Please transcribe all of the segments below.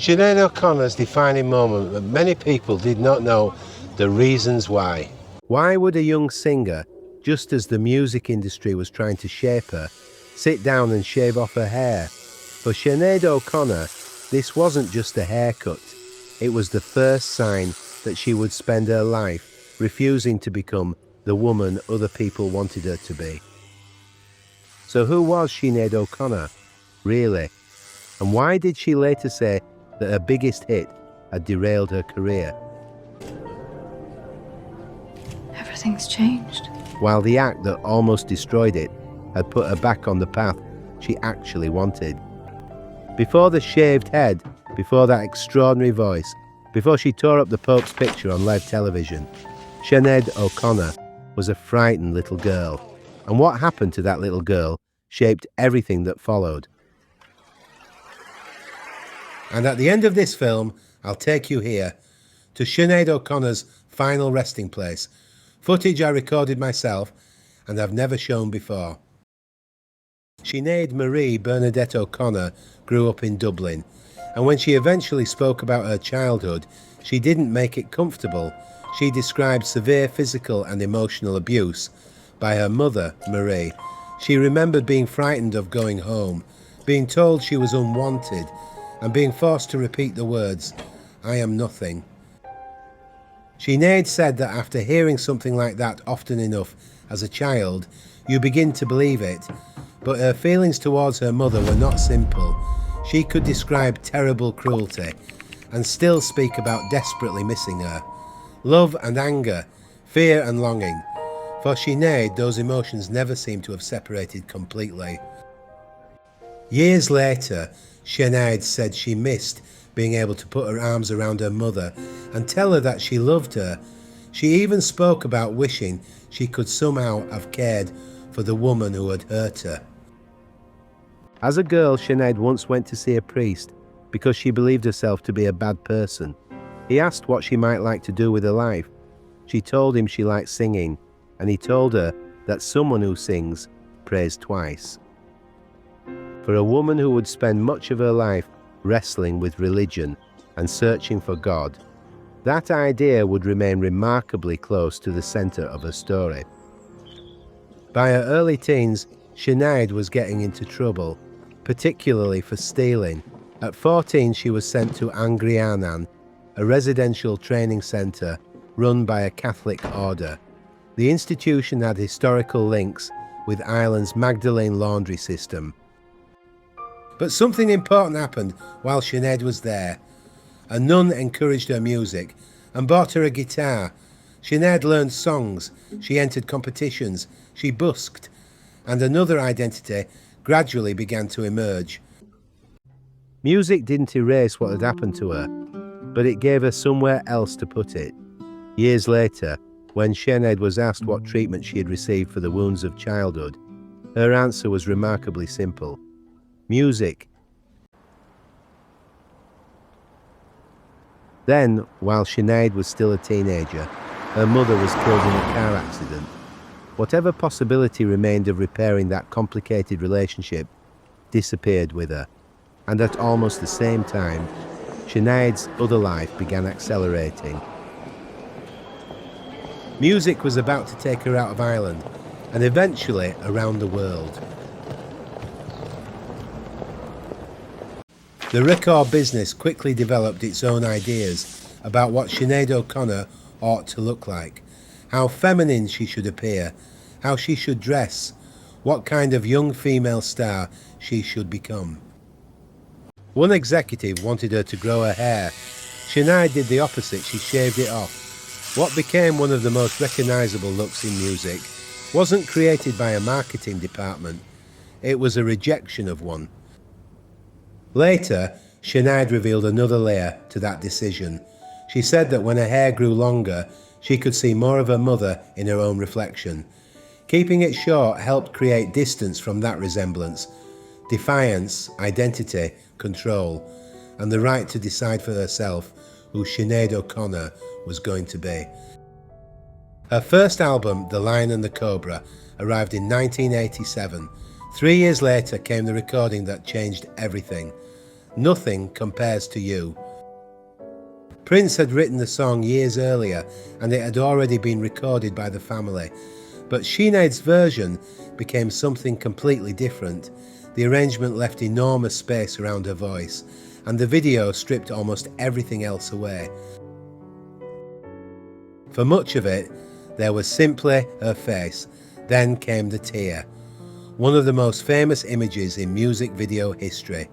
Sinead O'Connor's defining moment, but many people did not know the reasons why. Why would a young singer, just as the music industry was trying to shape her, sit down and shave off her hair? For Sinead O'Connor, this wasn't just a haircut. It was the first sign that she would spend her life refusing to become the woman other people wanted her to be. So who was Sinead O'Connor, really? And why did she later say that her biggest hit had derailed her career? Everything's changed. While the act that almost destroyed it had put her back on the path she actually wanted. Before the shaved head, before that extraordinary voice, before she tore up the Pope's picture on live television, Sinead O'Connor was a frightened little girl. And what happened to that little girl shaped everything that followed. And at the end of this film, I'll take you here, to Sinead O'Connor's final resting place, footage I recorded myself and have never shown before. Sinead Marie Bernadette O'Connor grew up in Dublin, and when she eventually spoke about her childhood, she didn't make it comfortable. She described severe physical and emotional abuse by her mother, Marie. She remembered being frightened of going home, being told she was unwanted, and being forced to repeat the words, "I am nothing." Sinead said that after hearing something like that often enough as a child, you begin to believe it, but her feelings towards her mother were not simple. She could describe terrible cruelty and still speak about desperately missing her. Love and anger, fear and longing. For Sinead, those emotions never seem to have separated completely. Years later, Sinead said she missed being able to put her arms around her mother and tell her that she loved her. She even spoke about wishing she could somehow have cared for the woman who had hurt her. As a girl, Sinead once went to see a priest because she believed herself to be a bad person. He asked what she might like to do with her life. She told him she liked singing, and he told her that someone who sings prays twice. For a woman who would spend much of her life wrestling with religion and searching for God, that idea would remain remarkably close to the centre of her story. By her early teens, Sinead was getting into trouble, particularly for stealing. At 14, she was sent to Grianán, a residential training centre run by a Catholic order. The institution had historical links with Ireland's Magdalene laundry system. But something important happened while Sinead was there. A nun encouraged her music and bought her a guitar. Sinead learned songs, she entered competitions, she busked, and another identity gradually began to emerge. Music didn't erase what had happened to her, but it gave her somewhere else to put it. Years later, when Sinead was asked what treatment she had received for the wounds of childhood, her answer was remarkably simple: music. Then, while Sinead was still a teenager, her mother was killed in a car accident. Whatever possibility remained of repairing that complicated relationship disappeared with her, and at almost the same time, Sinead's other life began accelerating. Music was about to take her out of Ireland, and eventually around the world. The record business quickly developed its own ideas about what Sinead O'Connor ought to look like, how feminine she should appear, how she should dress, what kind of young female star she should become. One executive wanted her to grow her hair. Sinead did the opposite, she shaved it off. What became one of the most recognisable looks in music wasn't created by a marketing department, it was a rejection of one. Later, Sinead revealed another layer to that decision. She said that when her hair grew longer, she could see more of her mother in her own reflection. Keeping it short helped create distance from that resemblance, defiance, identity, control, and the right to decide for herself who Sinead O'Connor was going to be. Her first album, The Lion and the Cobra, arrived in 1987. 3 years later came the recording that changed everything, Nothing compares to you. Prince had written the song years earlier and it had already been recorded by the family, but Sinéad's version became something completely different. The arrangement left enormous space around her voice, and the video stripped almost everything else away. For much of it, there was simply her face, then came the tear, one of the most famous images in music video history.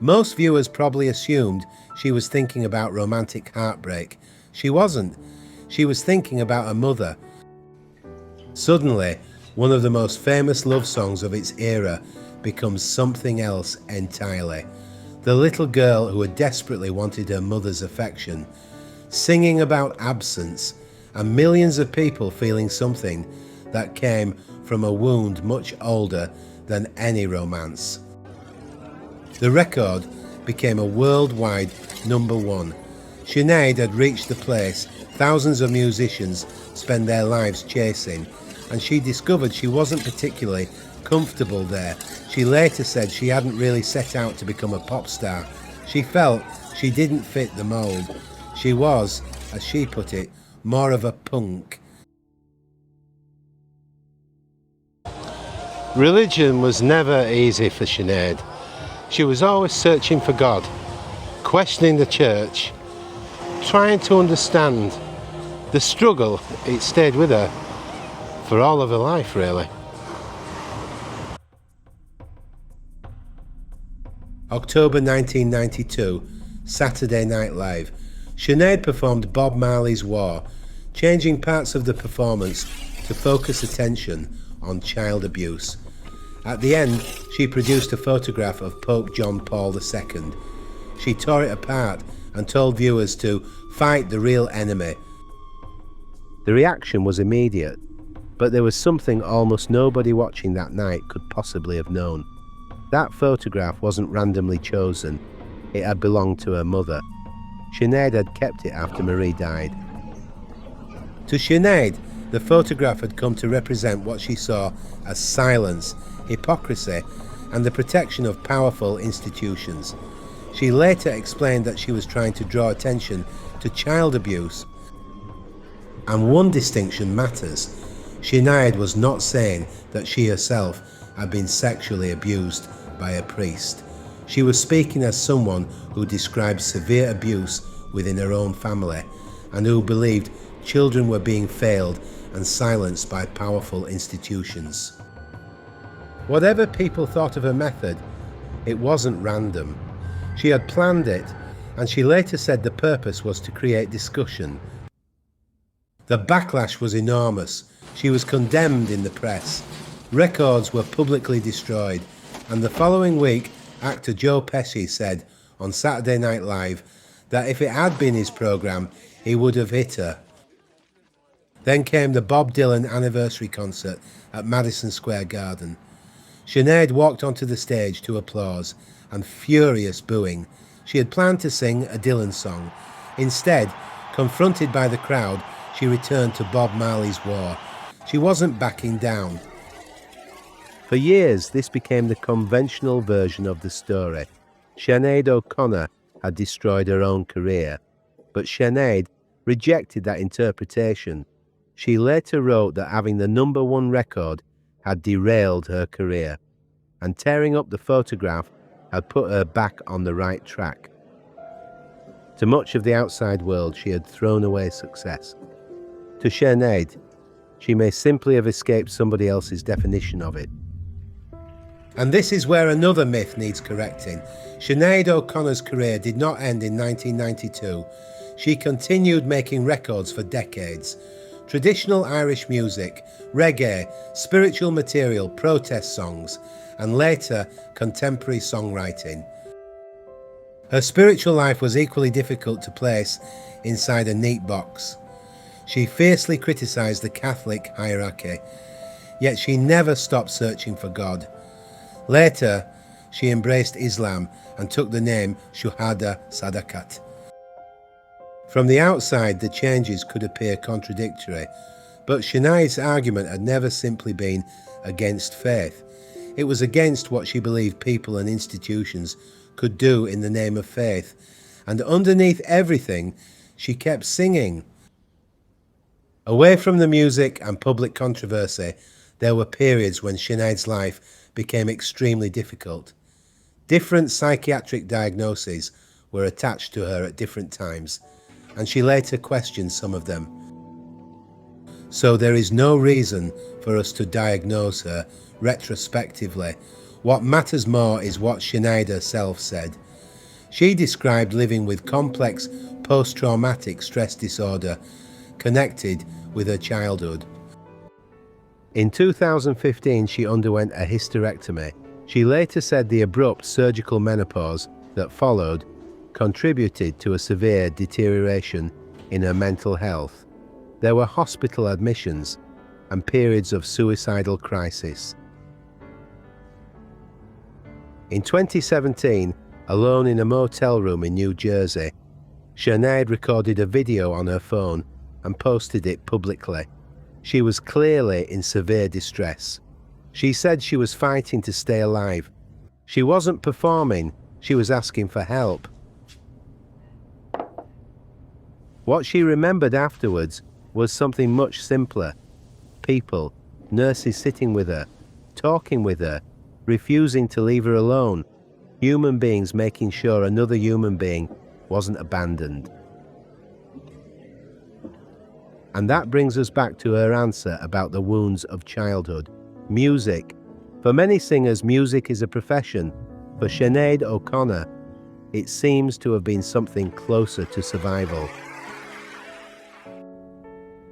Most viewers probably assumed she was thinking about romantic heartbreak. She wasn't. She was thinking about her mother. Suddenly, one of the most famous love songs of its era becomes something else entirely. The little girl who had desperately wanted her mother's affection, singing about absence, and millions of people feeling something that came from a wound much older than any romance. The record became a worldwide #1. Sinéad had reached the place thousands of musicians spend their lives chasing, and she discovered she wasn't particularly comfortable there. She later said she hadn't really set out to become a pop star. She felt she didn't fit the mold. She was, as she put it, more of a punk. Religion was never easy for Sinéad. She was always searching for God, questioning the church, trying to understand. The struggle, it stayed with her for all of her life, really. October 1992, Saturday Night Live. Sinéad performed Bob Marley's War, changing parts of the performance to focus attention on child abuse. At the end, she produced a photograph of Pope John Paul II. She tore it apart and told viewers to fight the real enemy. The reaction was immediate, but there was something almost nobody watching that night could possibly have known. That photograph wasn't randomly chosen. It had belonged to her mother. Sinéad had kept it after Marie died. To Sinéad, the photograph had come to represent what she saw as silence, hypocrisy, and the protection of powerful institutions. She later explained that she was trying to draw attention to child abuse. And one distinction matters. Sinéad was not saying that she herself had been sexually abused by a priest. She was speaking as someone who described severe abuse within her own family and who believed children were being failed and silenced by powerful institutions. Whatever people thought of her method, it wasn't random. She had planned it, and she later said the purpose was to create discussion. The backlash was enormous. She was condemned in the press. Records were publicly destroyed, and the following week, actor Joe Pesci said on Saturday Night Live that if it had been his programme, he would have hit her. Then came the Bob Dylan anniversary concert at Madison Square Garden. Sinéad walked onto the stage to applause and furious booing. She had planned to sing a Dylan song. Instead, confronted by the crowd, she returned to Bob Marley's War. She wasn't backing down. For years, this became the conventional version of the story. Sinéad O'Connor had destroyed her own career, but Sinéad rejected that interpretation. She later wrote that having the #1 record had derailed her career, and tearing up the photograph had put her back on the right track. To much of the outside world, she had thrown away success. To Sinéad, she may simply have escaped somebody else's definition of it. And this is where another myth needs correcting. Sinéad O'Connor's career did not end in 1992. She continued making records for decades. Traditional Irish music, reggae, spiritual material, protest songs, and later contemporary songwriting. Her spiritual life was equally difficult to place inside a neat box. She fiercely criticised the Catholic hierarchy, yet she never stopped searching for God. Later, she embraced Islam and took the name Shuhada Sadakat. From the outside, the changes could appear contradictory, but Sinéad's argument had never simply been against faith. It was against what she believed people and institutions could do in the name of faith. And underneath everything, she kept singing. Away from the music and public controversy, there were periods when Sinéad's life became extremely difficult. Different psychiatric diagnoses were attached to her at different times, and she later questioned some of them. So there is no reason for us to diagnose her retrospectively. What matters more is what Sinéad herself said. She described living with complex post-traumatic stress disorder connected with her childhood. In 2015, she underwent a hysterectomy. She later said the abrupt surgical menopause that followed contributed to a severe deterioration in her mental health. There were hospital admissions and periods of suicidal crisis. In 2017, alone in a motel room in New Jersey, Sinéad recorded a video on her phone and posted it publicly. She was clearly in severe distress. She said she was fighting to stay alive. She wasn't performing, she was asking for help. What she remembered afterwards was something much simpler. People, nurses sitting with her, talking with her, refusing to leave her alone. Human beings making sure another human being wasn't abandoned. And that brings us back to her answer about the wounds of childhood. Music. For many singers, music is a profession. For Sinéad O'Connor, it seems to have been something closer to survival.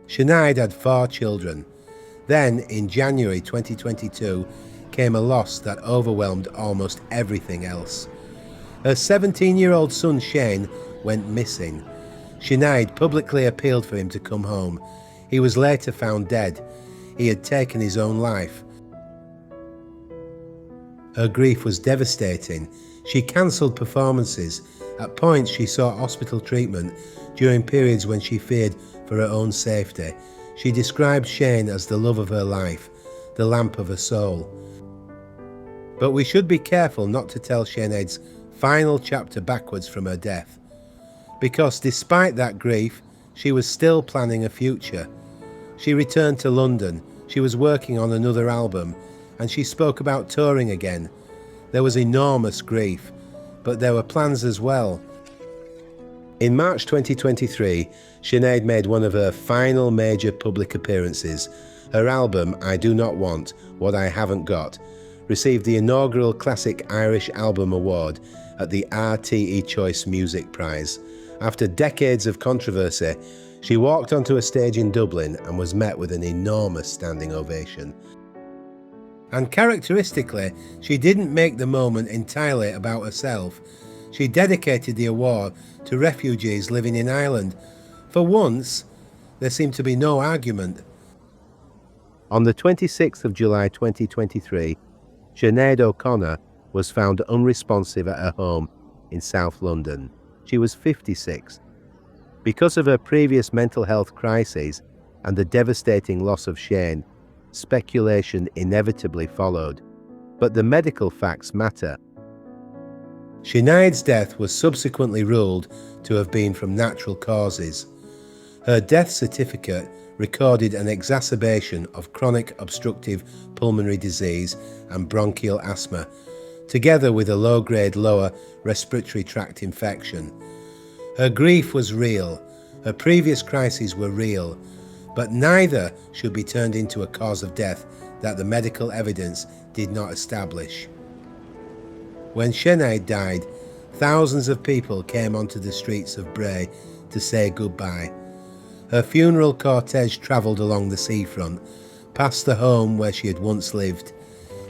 Sinéad had 4 children. Then, in January 2022, came a loss that overwhelmed almost everything else. Her 17-year-old son Shane went missing. Sinéad publicly appealed for him to come home. He was later found dead. He had taken his own life. Her grief was devastating. She cancelled performances. At points she sought hospital treatment during periods when she feared for her own safety. She described Shane as the love of her life, the lamp of her soul. But we should be careful not to tell Sinéad's final chapter backwards from her death, because despite that grief, she was still planning a future. She returned to London, she was working on another album, and she spoke about touring again. There was enormous grief, but there were plans as well. In March 2023, Sinéad made one of her final major public appearances. Her album, I Do Not Want What I Haven't Got, received the inaugural Classic Irish Album Award at the RTE Choice Music Prize. After decades of controversy, she walked onto a stage in Dublin and was met with an enormous standing ovation. And characteristically, she didn't make the moment entirely about herself. She dedicated the award to refugees living in Ireland. For once, there seemed to be no argument. On the 26th of July 2023, Sinéad O'Connor was found unresponsive at her home in South London. She was 56. Because of her previous mental health crises and the devastating loss of Shane, speculation inevitably followed. But the medical facts matter. Sinéad's death was subsequently ruled to have been from natural causes. Her death certificate recorded an exacerbation of chronic obstructive pulmonary disease and bronchial asthma, together with a low-grade lower respiratory tract infection. Her grief was real, her previous crises were real, but neither should be turned into a cause of death that the medical evidence did not establish. When Sinéad died, thousands of people came onto the streets of Bray to say goodbye. Her funeral cortege travelled along the seafront, past the home where she had once lived.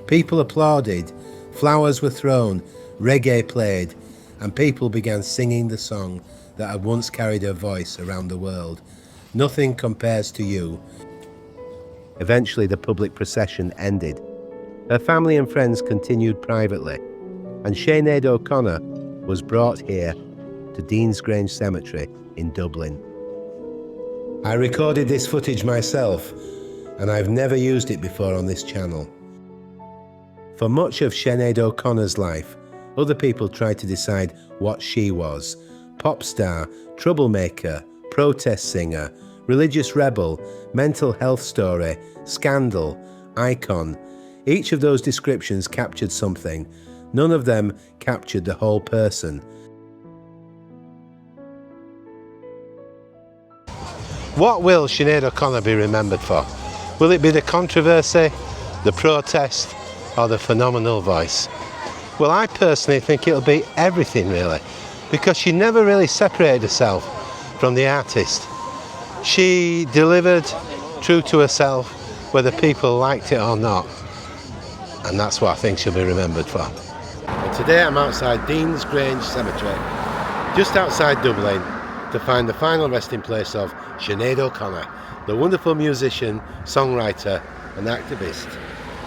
People applauded, flowers were thrown, reggae played, and people began singing the song that had once carried her voice around the world. Nothing compares to you. Eventually the public procession ended. Her family and friends continued privately, and Sinéad O'Connor was brought here to Deansgrange Cemetery in Dublin. I recorded this footage myself, and I've never used it before on this channel. For much of Sinéad O'Connor's life, Other people tried to decide what she was. Pop star, troublemaker, protest singer, religious rebel, mental health story, scandal, icon. Each of those descriptions captured something. None of them captured the whole person. What will Sinéad O'Connor be remembered for? Will it be the controversy, the protest, or the phenomenal voice? Well, I personally think it'll be everything, really, because she never really separated herself from the artist. She delivered true to herself, whether people liked it or not, and that's what I think she'll be remembered for. And today I'm outside Deansgrange Cemetery, just outside Dublin, to find the final resting place of Sinéad O'Connor, the wonderful musician, songwriter and activist.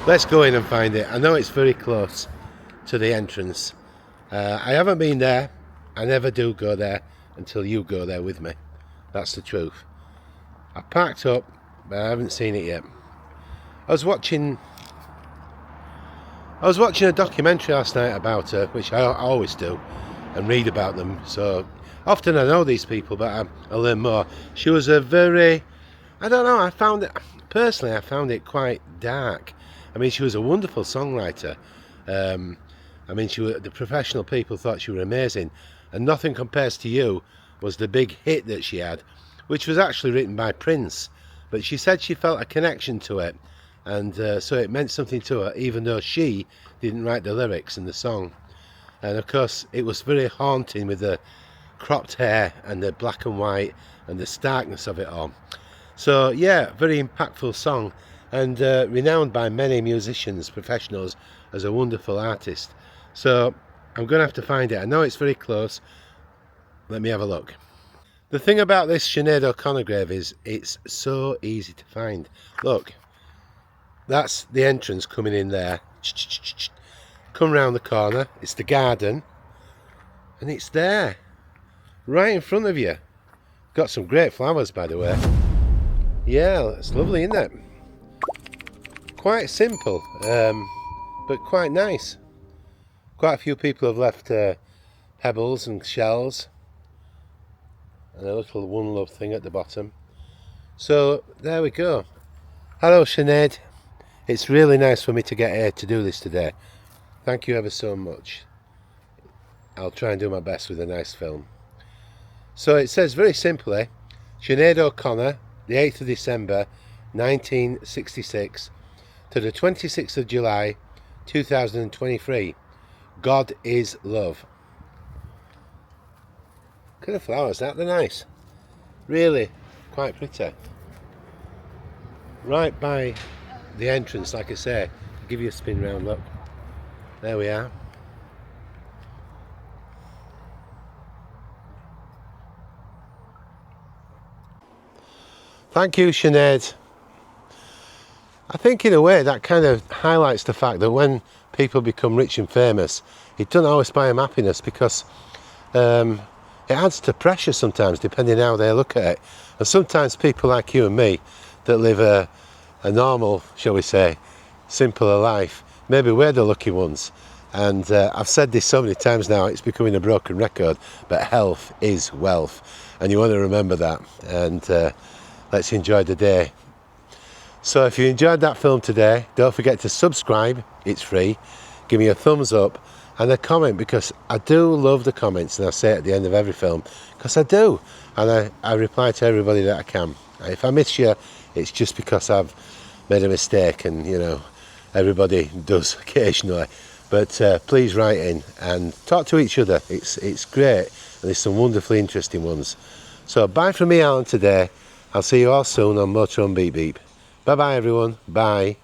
Let's go in and find it. I know it's very close to the entrance. I haven't been there. I never do go there until you go there with me. That's the truth. I parked up, but I haven't seen it yet. I was watching a documentary last night about her, which I always do, and read about them. So often I know these people, but I learn more. She was a very, I don't know, I found it quite dark. I mean, she was a wonderful songwriter. I mean, the professional people thought she was amazing. And Nothing Compares to You was the big hit that she had, which was actually written by Prince. But she said she felt a connection to it, and so it meant something to her, even though she didn't write the lyrics in the song. And of course, it was very haunting with the cropped hair and the black and white and the starkness of it all. So yeah, very impactful song, and renowned by many musicians, professionals, as a wonderful artist. So I'm going to have to find it. I know it's very close. Let me have a look. The thing about this Sinéad O'Connor grave is it's so easy to find. Look, that's the entrance coming in there. Come round the corner, it's the garden, and it's there, right in front of you. Got some great flowers, by the way. Yeah, it's lovely, isn't it? Quite simple, but quite nice. Quite a few people have left pebbles and shells and a little one love thing at the bottom. So there we go. Hello Sinéad. It's really nice for me to get here to do this today. Thank you ever so much. I'll try and do my best with a nice film. So it says very simply, Sinéad O'Connor, the 8th of December 1966 to the 26th of July 2023. God is love. Look at the flowers, aren't they nice? Really quite pretty. Right by the entrance, like I say. I'll give you a spin round, look. There we are. Thank you, Sinéad. I think in a way that kind of highlights the fact that when people become rich and famous, it doesn't always buy them happiness, because it adds to pressure sometimes, depending how they look at it. And sometimes people like you and me that live a normal, shall we say, simpler life, maybe we're the lucky ones. And I've said this so many times now, it's becoming a broken record, but health is wealth, and you want to remember that. And let's enjoy the day. So if you enjoyed that film today, don't forget to subscribe, it's free. Give me a thumbs up and a comment, because I do love the comments, and I say it at the end of every film, because I do, and I reply to everybody that I can. And if I miss you, it's just because I've made a mistake, and you know, everybody does occasionally. But please write in and talk to each other. It's great, and there's some wonderfully interesting ones. So bye from me, Alan, today. I'll see you all soon on Motor on Beep Beep. Bye bye everyone, bye.